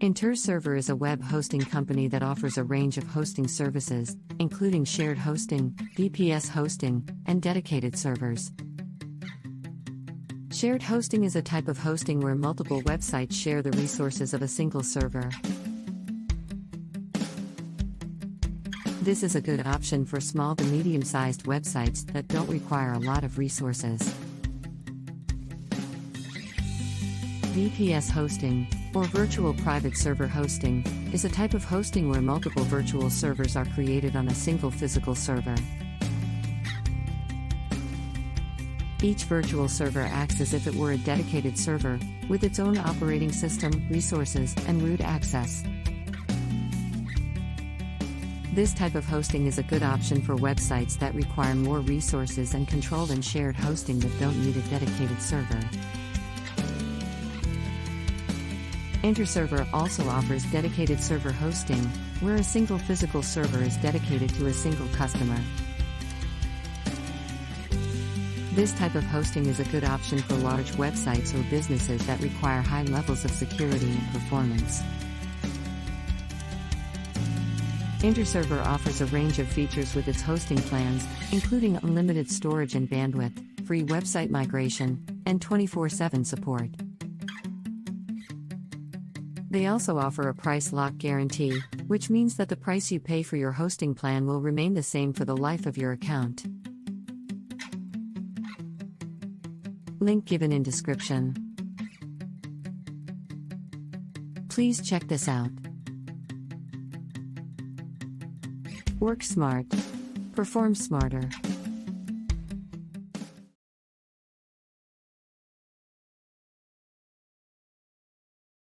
InterServer is a web hosting company that offers a range of hosting services, including shared hosting, VPS hosting, and dedicated servers. Shared hosting is a type of hosting where multiple websites share the resources of a single server. This is a good option for small to medium-sized websites that don't require a lot of resources. VPS hosting, or virtual private server hosting, is a type of hosting where multiple virtual servers are created on a single physical server. Each virtual server acts as if it were a dedicated server, with its own operating system, resources, and root access. This type of hosting is a good option for websites that require more resources and control than shared hosting that don't need a dedicated server. InterServer also offers dedicated server hosting, where a single physical server is dedicated to a single customer. This type of hosting is a good option for large websites or businesses that require high levels of security and performance. InterServer offers a range of features with its hosting plans, including unlimited storage and bandwidth, free website migration, and 24/7 support. They also offer a price lock guarantee, which means that the price you pay for your hosting plan will remain the same for the life of your account. Link given in description. Please check this out. Work smart. Perform smarter.